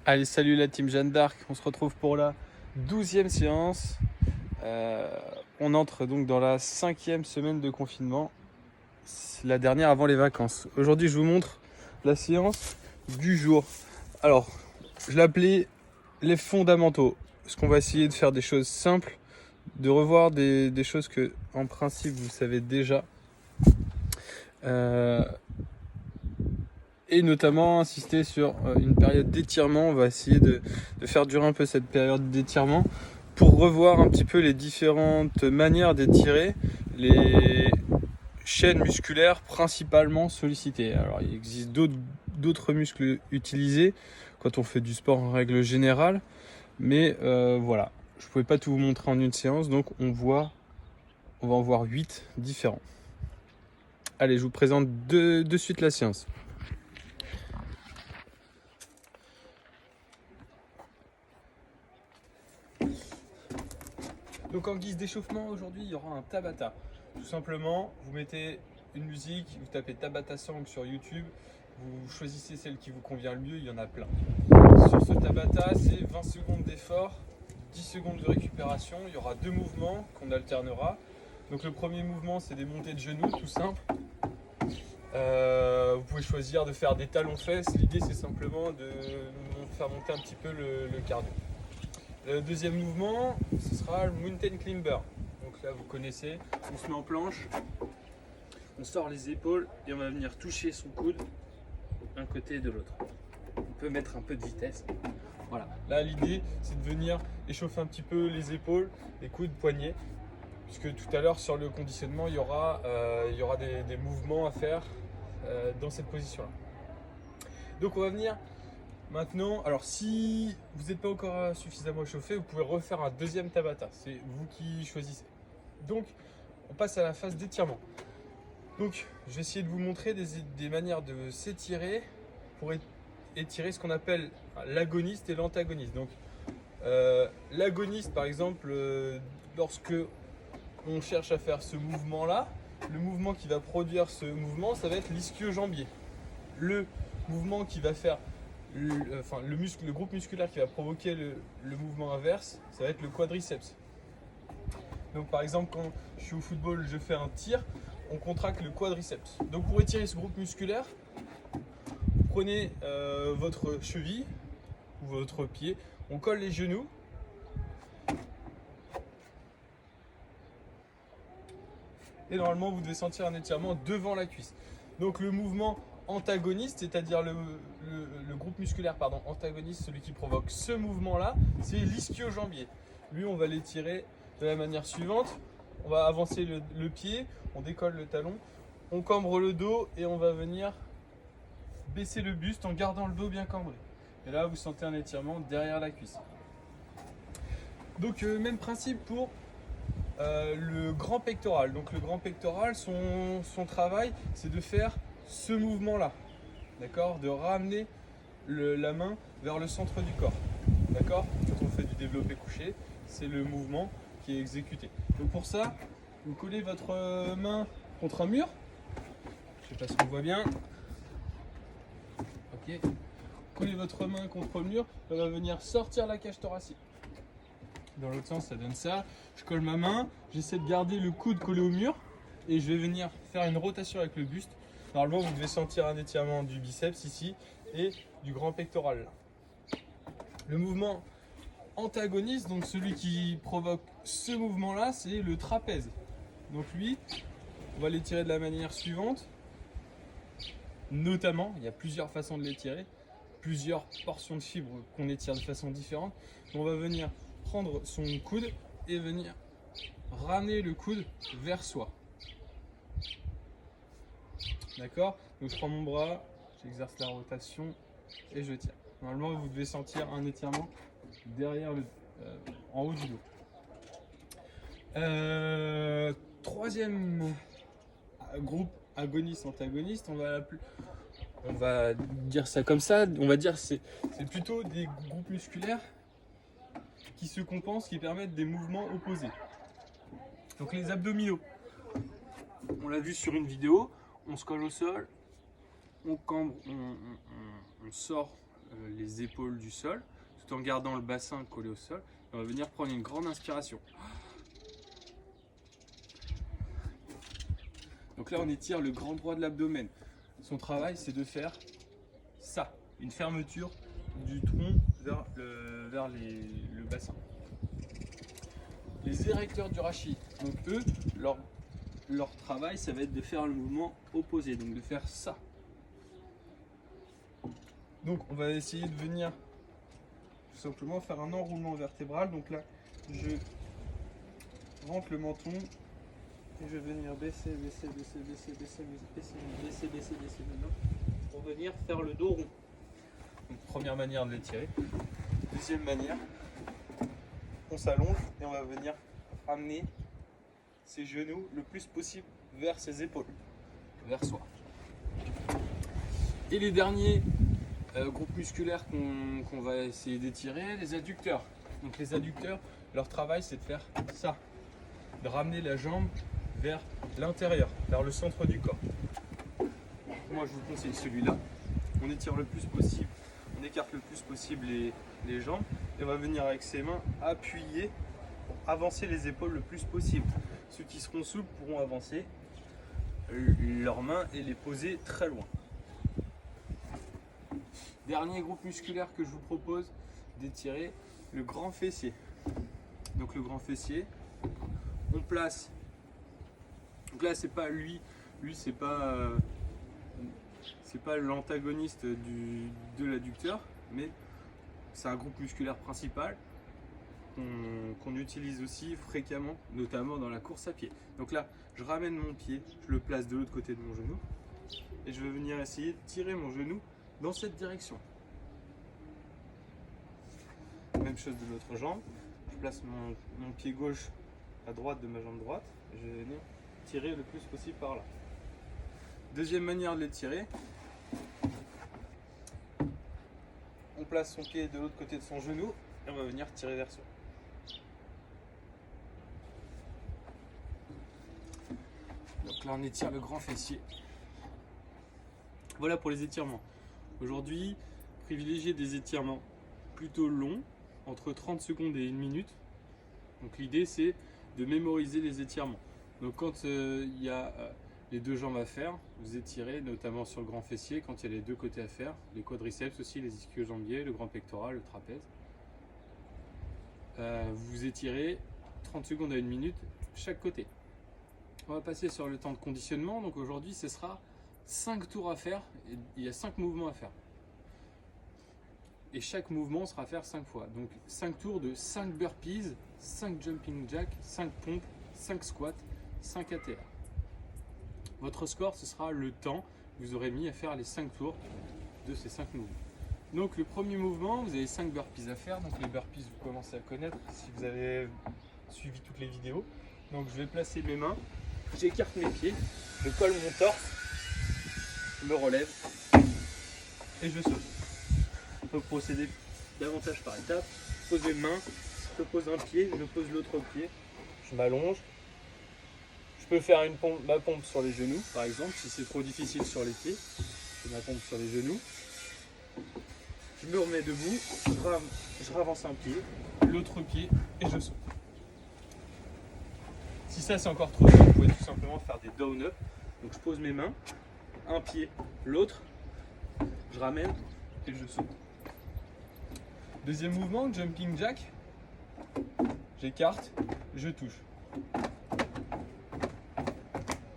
Allez, salut la team Jeanne d'Arc, on se retrouve pour la 12e séance. On entre donc dans la 5e semaine de confinement, c'est la dernière avant les vacances. Aujourd'hui, je vous montre la séance du jour. Alors, je l'ai appelée les fondamentaux, parce qu'on va essayer de faire des choses simples, de revoir des choses que, en principe, vous savez déjà. Et notamment insister sur une période d'étirement. On va essayer de faire durer un peu cette période d'étirement pour revoir un petit peu les différentes manières d'étirer les chaînes musculaires principalement sollicitées. Alors il existe d'autres muscles utilisés quand on fait du sport en règle générale, mais voilà, je ne pouvais pas tout vous montrer en une séance, donc on va en voir 8 différents. Allez, je vous présente de suite la séance. Donc en guise d'échauffement, aujourd'hui, il y aura un Tabata. Tout simplement, vous mettez une musique, vous tapez Tabata Song sur YouTube, vous choisissez celle qui vous convient le mieux, il y en a plein. Sur ce Tabata, c'est 20 secondes d'effort, 10 secondes de récupération. Il y aura 2 mouvements qu'on alternera. Donc le premier mouvement, c'est des montées de genoux, tout simple. Vous pouvez choisir de faire des talons-fesses. L'idée, c'est simplement de faire monter un petit peu le cardio. Le deuxième mouvement, ce sera le Mountain Climber. Donc là, vous connaissez, on se met en planche, on sort les épaules et on va venir toucher son coude d'un côté et de l'autre. On peut mettre un peu de vitesse. Voilà. Là, l'idée, c'est de venir échauffer un petit peu les épaules, les coudes, poignets, puisque tout à l'heure, sur le conditionnement, il y aura des mouvements à faire dans cette position-là. Donc, on va venir maintenant, alors si vous n'êtes pas encore suffisamment échauffé, vous pouvez refaire un deuxième Tabata. C'est vous qui choisissez. Donc, on passe à la phase d'étirement. Donc, je vais essayer de vous montrer des manières de s'étirer pour étirer ce qu'on appelle l'agoniste et l'antagoniste. Donc, l'agoniste, par exemple, lorsque on cherche à faire ce mouvement-là, le mouvement qui va produire ce mouvement, ça va être l'ischio-jambier. Le mouvement qui va faire le groupe musculaire qui va provoquer le mouvement inverse, ça va être le quadriceps. Donc par exemple, quand je suis au football, je fais un tir, on contracte le quadriceps. Donc pour étirer ce groupe musculaire, vous prenez votre cheville ou votre pied, on colle les genoux. Et normalement, vous devez sentir un étirement devant la cuisse. Donc le mouvement antagoniste, c'est-à-dire le groupe musculaire antagoniste, celui qui provoque ce mouvement-là, c'est l'ischio-jambier. Lui, on va l'étirer de la manière suivante. On va avancer le pied, on décolle le talon, on cambre le dos et on va venir baisser le buste en gardant le dos bien cambré. Et là, vous sentez un étirement derrière la cuisse. Donc, même principe pour le grand pectoral. Donc le grand pectoral, son travail, c'est de faire ce mouvement-là, d'accord, de ramener la main vers le centre du corps, d'accord. Quand on fait du développé couché, c'est le mouvement qui est exécuté. Donc pour ça, vous collez votre main contre un mur. Je sais pas si on voit bien. Ok. Collez votre main contre le mur, ça va venir sortir la cage thoracique. Dans l'autre sens, ça donne ça. Je colle ma main, j'essaie de garder le coude collé au mur et je vais venir faire une rotation avec le buste. Normalement, vous devez sentir un étirement du biceps ici et du grand pectoral là. Le mouvement antagoniste, donc celui qui provoque ce mouvement-là, c'est le trapèze. Donc lui, on va l'étirer de la manière suivante. Notamment, il y a plusieurs façons de l'étirer, plusieurs portions de fibres qu'on étire de façon différente. On va venir prendre son coude et venir ramener le coude vers soi. D'accord? Donc je prends mon bras, j'exerce la rotation et je tire. Normalement, vous devez sentir un étirement derrière en haut du dos. Troisième groupe agoniste-antagoniste, on va dire ça comme ça, on va dire c'est plutôt des groupes musculaires qui se compensent, qui permettent des mouvements opposés. Donc les abdominaux, on l'a vu sur une vidéo, on se colle au sol, on cambre, on sort les épaules du sol, tout en gardant le bassin collé au sol. On va venir prendre une grande inspiration. Donc là, on étire le grand droit de l'abdomen. Son travail, c'est de faire ça, une fermeture du tronc vers le bassin. Les érecteurs du rachis, donc eux, leur travail, ça va être de faire le mouvement opposé, donc de faire ça. Donc on va essayer de venir tout simplement faire un enroulement vertébral. Donc là, je rentre le menton et je vais venir baisser maintenant pour venir faire le dos rond. Donc première manière de l'étirer. Deuxième manière, on s'allonge et on va venir ramener ses genoux le plus possible vers ses épaules, vers soi. Et les derniers groupes musculaires qu'on va essayer d'étirer, les adducteurs. Donc les adducteurs, leur travail c'est de faire ça, de ramener la jambe vers l'intérieur, vers le centre du corps. Moi je vous conseille celui-là. On étire le plus possible, on écarte le plus possible les jambes et on va venir avec ses mains appuyer pour avancer les épaules le plus possible. Ceux qui seront souples pourront avancer leurs mains et les poser très loin. Dernier groupe musculaire que je vous propose d'étirer, le grand fessier. Donc le grand fessier, on place. Donc là c'est pas lui c'est pas l'antagoniste de l'adducteur, mais c'est un groupe musculaire principal qu'on utilise aussi fréquemment, notamment dans la course à pied. Donc là, je ramène mon pied, je le place de l'autre côté de mon genou et je vais venir essayer de tirer mon genou dans cette direction. Même chose de l'autre jambe, je place mon pied gauche à droite de ma jambe droite et je vais venir tirer le plus possible par là. Deuxième manière de l'étirer, on place son pied de l'autre côté de son genou et on va venir tirer vers soi. Donc là on étire le grand fessier. Voilà pour les étirements. Aujourd'hui, privilégiez des étirements plutôt longs, entre 30 secondes et 1 minute. Donc l'idée c'est de mémoriser les étirements. Donc quand il y a les deux jambes à faire, vous étirez notamment sur le grand fessier. Quand il y a les deux côtés à faire, les quadriceps aussi, les ischio-jambiers, le grand pectoral, le trapèze. Vous étirez 30 secondes à 1 minute chaque côté. On va passer sur le temps de conditionnement. Donc aujourd'hui ce sera 5 tours à faire, et il y a 5 mouvements à faire. Et chaque mouvement sera à faire 5 fois. Donc 5 tours de 5 burpees, 5 jumping jacks, 5 pompes, 5 squats, 5 ATR. Votre score, ce sera le temps que vous aurez mis à faire les 5 tours de ces 5 mouvements. Donc le premier mouvement, vous avez 5 burpees à faire. Donc les burpees, vous commencez à connaître si vous avez suivi toutes les vidéos. Donc je vais placer mes mains, j'écarte mes pieds, je colle mon torse, je me relève et je saute. On peut procéder davantage par étapes. Je pose mes mains, je pose un pied, je pose l'autre pied, je m'allonge. Je peux faire ma pompe sur les genoux, par exemple, si c'est trop difficile sur les pieds. Je fais ma pompe sur les genoux. Je me remets debout, je ravance un pied, l'autre pied et je saute. Si ça c'est encore trop dur, vous pouvez tout simplement faire des down-up. Donc je pose mes mains, un pied, l'autre, je ramène et je saute. Deuxième mouvement, jumping jack. J'écarte, je touche.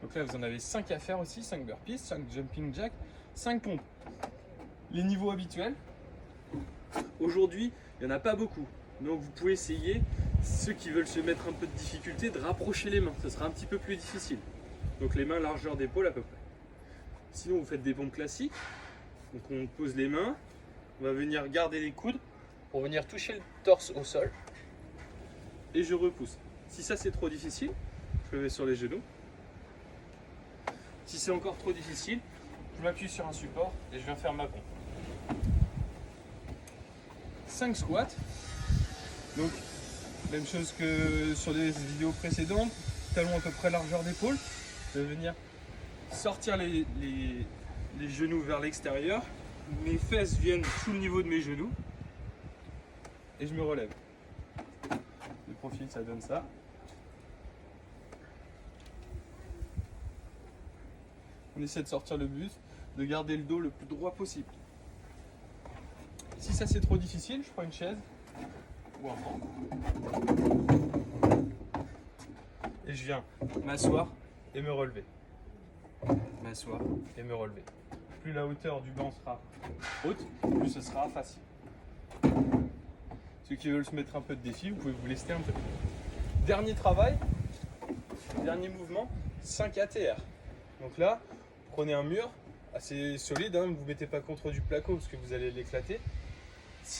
Donc là vous en avez 5 à faire aussi, 5 burpees, 5 jumping jack, 5 pompes. Les niveaux habituels, aujourd'hui il n'y en a pas beaucoup. Donc vous pouvez essayer, ceux qui veulent se mettre un peu de difficulté, de rapprocher les mains. Ce sera un petit peu plus difficile. Donc les mains largeur d'épaule à peu près. Sinon vous faites des pompes classiques. Donc on pose les mains, on va venir garder les coudes pour venir toucher le torse au sol. Et je repousse. Si ça c'est trop difficile, je me mets sur les genoux. Si c'est encore trop difficile, je m'appuie sur un support et je viens faire ma pompe. 5 squats. Donc même chose que sur les vidéos précédentes, talons à peu près largeur d'épaule. Je vais venir sortir les genoux vers l'extérieur, mes fesses viennent sous le niveau de mes genoux et je me relève. Le profil, ça donne ça. On essaie de sortir le buste, de garder le dos le plus droit possible. Si ça c'est trop difficile, je prends une chaise ou un banc. Et je viens m'asseoir et me relever. M'asseoir et me relever. Plus la hauteur du banc sera haute, plus ce sera facile. Ceux qui veulent se mettre un peu de défi, vous pouvez vous lester un peu. Dernier travail, dernier mouvement, 5 ATR. Donc là, prenez un mur assez solide, hein, ne vous mettez pas contre du placo parce que vous allez l'éclater.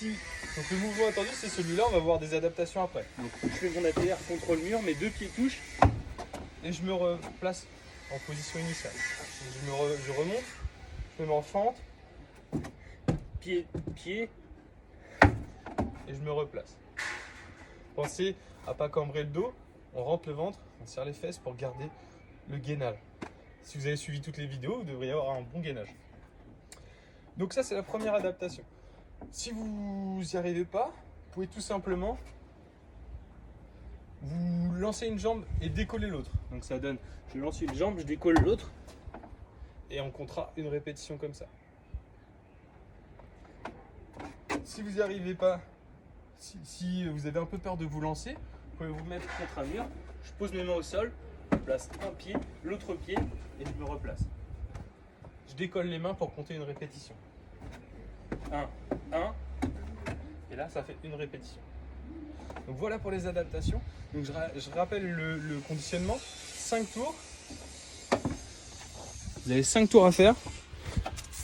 Donc le mouvement attendu c'est celui-là, on va voir des adaptations après. Donc je fais mon ATR contre le mur, mes deux pieds touchent et je me replace en position initiale. Je remonte, je me mets en fente, pied, pied et je me replace. Pensez à pas cambrer le dos, on rentre le ventre, on serre les fesses pour garder le gainage. Si vous avez suivi toutes les vidéos, vous devriez avoir un bon gainage. Donc ça c'est la première adaptation. Si vous n'y arrivez pas, vous pouvez tout simplement vous lancer une jambe et décoller l'autre. Donc ça donne, je lance une jambe, je décolle l'autre et on comptera une répétition comme ça. Si vous n'y arrivez pas, si vous avez un peu peur de vous lancer, vous pouvez vous mettre contre un mur. Je pose mes mains au sol, je place un pied, l'autre pied et je me replace. Je décolle les mains pour compter une répétition. 1, et là ça fait une répétition. Donc voilà pour les adaptations. Donc je rappelle le conditionnement, 5 tours. Vous avez 5 tours à faire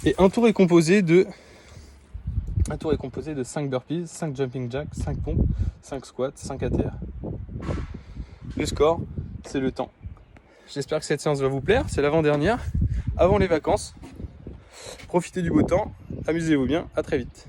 et un tour est composé de 5 burpees, 5 jumping jacks, 5 pompes, 5 squats, 5 ATR. Le score, c'est le temps. J'espère que cette séance va vous plaire, c'est l'avant-dernière, avant les vacances. Profitez du beau temps, amusez-vous bien, à très vite.